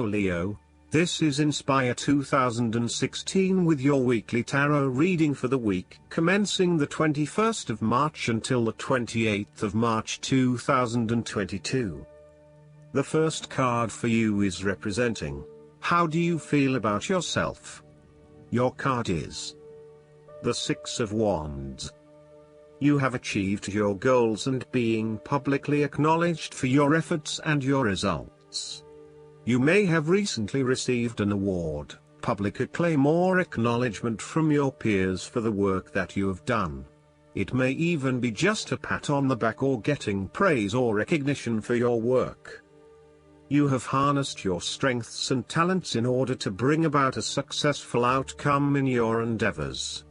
Leo. This is Inspire 2016 with your weekly tarot reading for the week commencing the 21st of March until the 28th of March 2022. The first card for you is representing, how do you feel about yourself? Your card is the Six of Wands. You have achieved your goals and being publicly acknowledged for your efforts and your results. You may have recently received an award, public acclaim or acknowledgement from your peers for the work that you have done. It may even be just a pat on the back or getting praise or recognition for your work. You have harnessed your strengths and talents in order to bring about a successful outcome in your endeavors.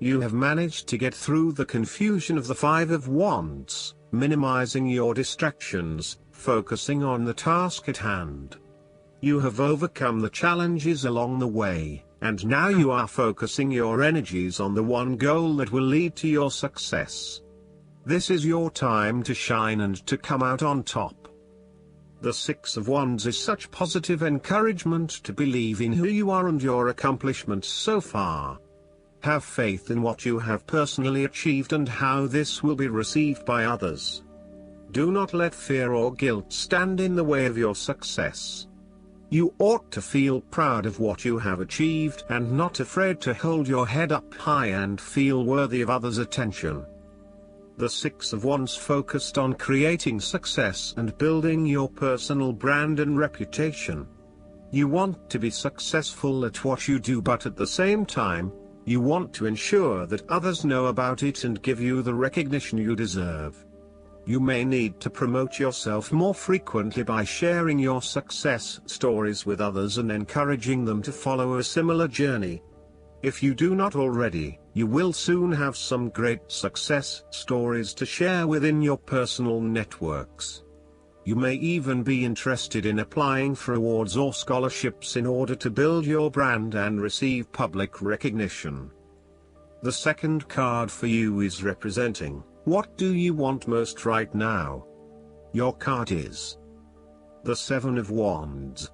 You have managed to get through the confusion of the Five of Wands, minimizing your distractions, focusing on the task at hand. You have overcome the challenges along the way, and now you are focusing your energies on the one goal that will lead to your success. This is your time to shine and to come out on top. The Six of Wands is such positive encouragement to believe in who you are and your accomplishments so far. Have faith in what you have personally achieved and how this will be received by others. Do not let fear or guilt stand in the way of your success. You ought to feel proud of what you have achieved and not afraid to hold your head up high and feel worthy of others' attention. The Six of Wands focused on creating success and building your personal brand and reputation. You want to be successful at what you do, but at the same time, you want to ensure that others know about it and give you the recognition you deserve. You may need to promote yourself more frequently by sharing your success stories with others and encouraging them to follow a similar journey. If you do not already, you will soon have some great success stories to share within your personal networks. You may even be interested in applying for awards or scholarships in order to build your brand and receive public recognition. The second card for you is representing, what do you want most right now? Your card is the Seven of Wands.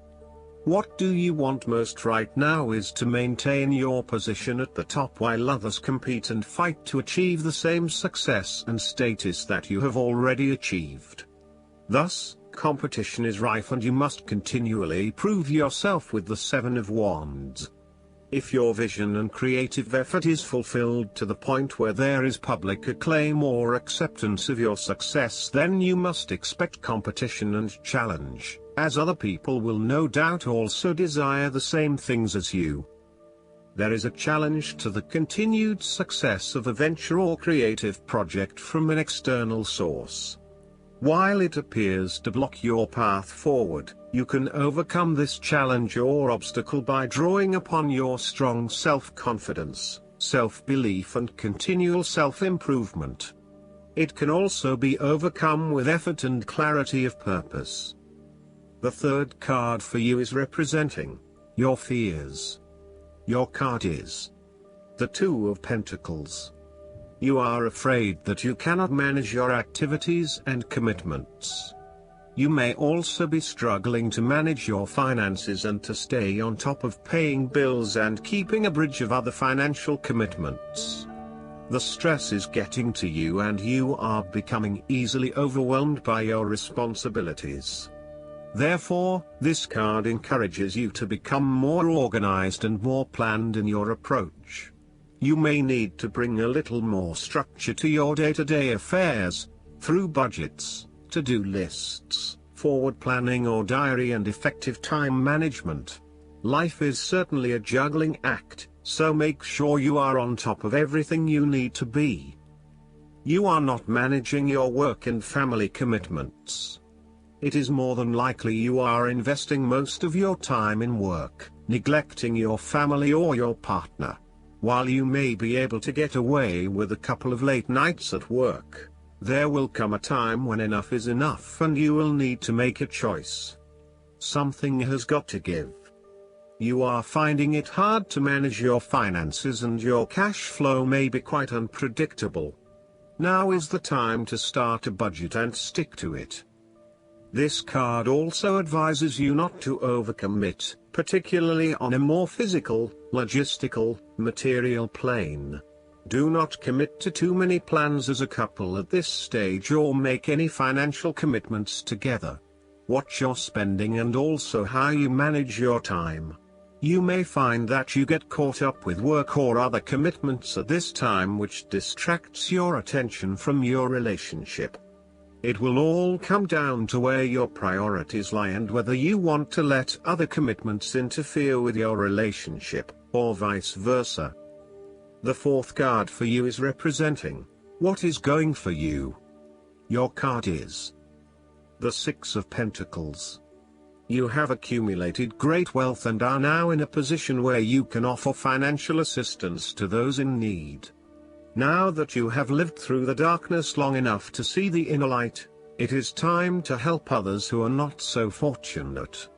What do you want most right now is to maintain your position at the top while others compete and fight to achieve the same success and status that you have already achieved. Thus, competition is rife and you must continually prove yourself with the Seven of Wands. If your vision and creative effort is fulfilled to the point where there is public acclaim or acceptance of your success, then you must expect competition and challenge, as other people will no doubt also desire the same things as you. There is a challenge to the continued success of a venture or creative project from an external source. While it appears to block your path forward, you can overcome this challenge or obstacle by drawing upon your strong self-confidence, self-belief and continual self-improvement. It can also be overcome with effort and clarity of purpose. The third card for you is representing your fears. Your card is the Two of Pentacles. You are afraid that you cannot manage your activities and commitments. You may also be struggling to manage your finances and to stay on top of paying bills and keeping a bridge of other financial commitments. The stress is getting to you and you are becoming easily overwhelmed by your responsibilities. Therefore, this card encourages you to become more organized and more planned in your approach. You may need to bring a little more structure to your day-to-day affairs, through budgets, to-do lists, forward planning or diary and effective time management. Life is certainly a juggling act, so make sure you are on top of everything you need to be. You are not managing your work and family commitments. It is more than likely you are investing most of your time in work, neglecting your family or your partner. While you may be able to get away with a couple of late nights at work, there will come a time when enough is enough and you will need to make a choice. Something has got to give. You are finding it hard to manage your finances and your cash flow may be quite unpredictable. Now is the time to start a budget and stick to it. This card also advises you not to overcommit, particularly on a more physical, logistical, material plane. Do not commit to too many plans as a couple at this stage or make any financial commitments together. Watch your spending and also how you manage your time. You may find that you get caught up with work or other commitments at this time which distracts your attention from your relationship. It will all come down to where your priorities lie and whether you want to let other commitments interfere with your relationship, or vice versa. The fourth card for you is representing what is going for you. Your card is the Six of Pentacles. You have accumulated great wealth and are now in a position where you can offer financial assistance to those in need. Now that you have lived through the darkness long enough to see the inner light, it is time to help others who are not so fortunate.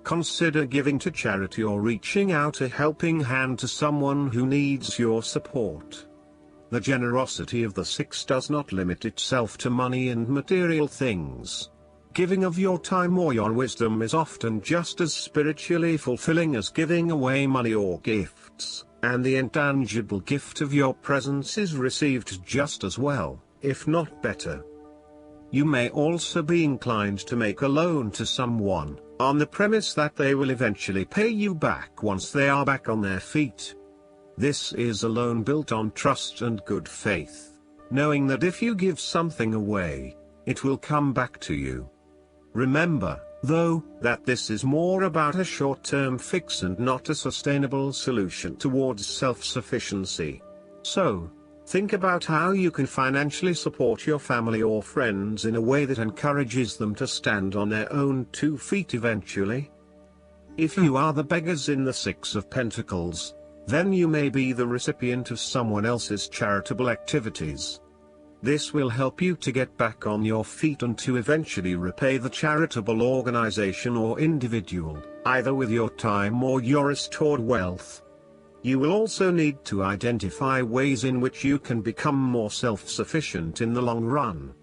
Consider giving to charity or reaching out a helping hand to someone who needs your support. The generosity of the Six does not limit itself to money and material things. Giving of your time or your wisdom is often just as spiritually fulfilling as giving away money or gifts, and the intangible gift of your presence is received just as well, if not better. You may also be inclined to make a loan to someone, on the premise that they will eventually pay you back once they are back on their feet. This is a loan built on trust and good faith, knowing that if you give something away, it will come back to you. Remember, though, that this is more about a short-term fix and not a sustainable solution towards self-sufficiency. So, think about how you can financially support your family or friends in a way that encourages them to stand on their own 2 feet eventually. If you are the beggars in the Six of Pentacles, then you may be the recipient of someone else's charitable activities. This will help you to get back on your feet and to eventually repay the charitable organization or individual, either with your time or your restored wealth. You will also need to identify ways in which you can become more self-sufficient in the long run.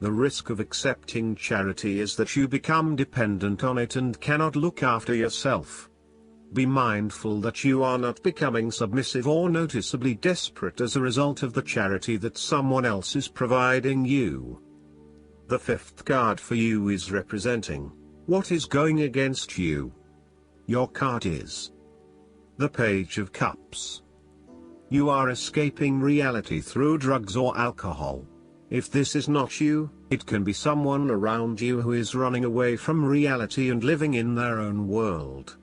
The risk of accepting charity is that you become dependent on it and cannot look after yourself. Be mindful that you are not becoming submissive or noticeably desperate as a result of the charity that someone else is providing you. The fifth card for you is representing what is going against you. Your card is the Page of Cups. You are escaping reality through drugs or alcohol. If this is not you, it can be someone around you who is running away from reality and living in their own world.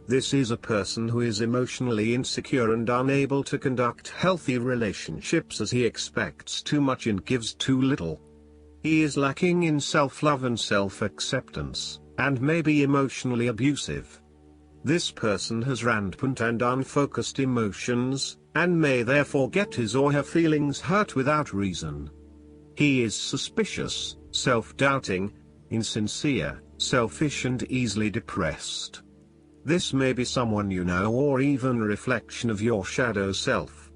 This is a person who is emotionally insecure and unable to conduct healthy relationships as he expects too much and gives too little. He is lacking in self-love and self-acceptance, and may be emotionally abusive. This person has rampant and unfocused emotions, and may therefore get his or her feelings hurt without reason. He is suspicious, self-doubting, insincere, selfish and easily depressed. This may be someone you know or even a reflection of your shadow self.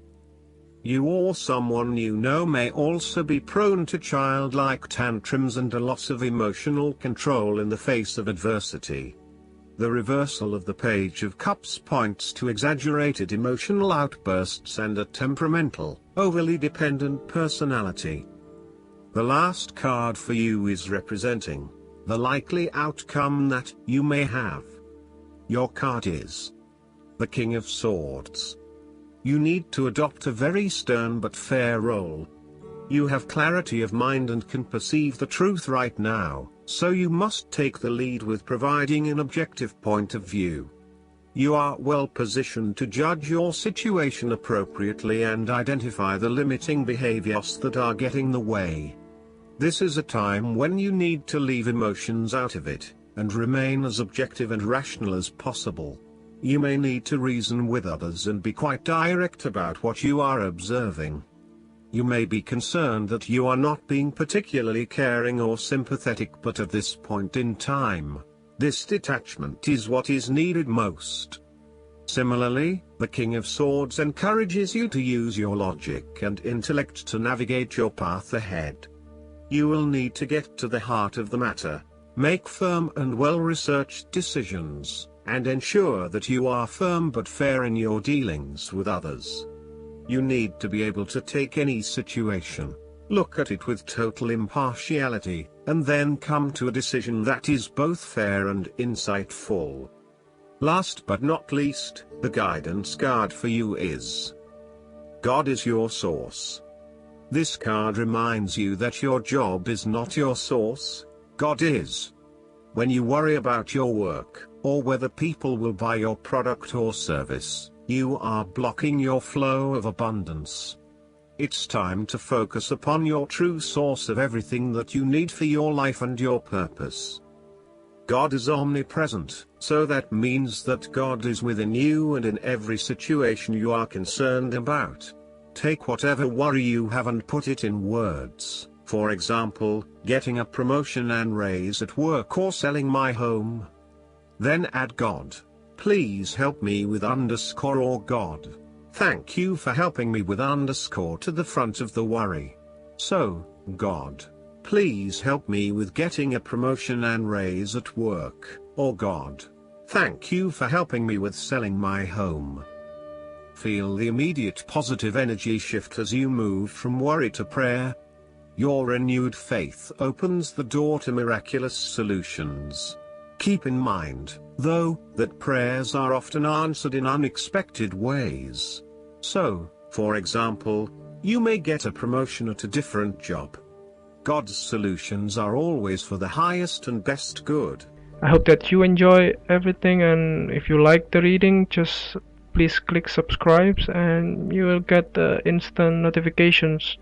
You or someone you know may also be prone to childlike tantrums and a loss of emotional control in the face of adversity. The reversal of the Page of Cups points to exaggerated emotional outbursts and a temperamental, overly dependent personality. The last card for you is representing the likely outcome that you may have. Your card is the King of Swords. You need to adopt a very stern but fair role. You have clarity of mind and can perceive the truth right now, so you must take the lead with providing an objective point of view. You are well positioned to judge your situation appropriately and identify the limiting behaviors that are getting in the way. This is a time when you need to leave emotions out of it, and remain as objective and rational as possible. You may need to reason with others and be quite direct about what you are observing. You may be concerned that you are not being particularly caring or sympathetic, but at this point in time, this detachment is what is needed most. Similarly, the King of Swords encourages you to use your logic and intellect to navigate your path ahead. You will need to get to the heart of the matter. Make firm and well-researched decisions, and ensure that you are firm but fair in your dealings with others. You need to be able to take any situation, look at it with total impartiality, and then come to a decision that is both fair and insightful. Last but not least, the guidance card for you is God is your source. This card reminds you that your job is not your source, God is. When you worry about your work, or whether people will buy your product or service, you are blocking your flow of abundance. It's time to focus upon your true source of everything that you need for your life and your purpose. God is omnipresent, so that means that God is within you and in every situation you are concerned about. Take whatever worry you have and put it in words. For example, getting a promotion and raise at work or selling my home. Then add God. Please help me with underscore or God. Thank you for helping me with underscore to the front of the worry. So, God, please help me with getting a promotion and raise at work, or God, thank you for helping me with selling my home. Feel the immediate positive energy shift as you move from worry to prayer. Your renewed faith opens the door to miraculous solutions. Keep in mind, though, that prayers are often answered in unexpected ways. So, for example, you may get a promotion at a different job. God's solutions are always for the highest and best good. I hope that you enjoy everything, and if you like the reading, just please click subscribe and you will get instant notifications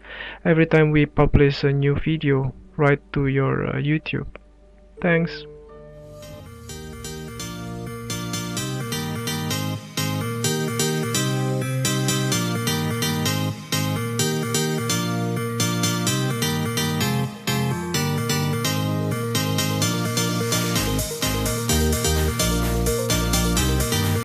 every time we publish a new video right to your YouTube. Thanks.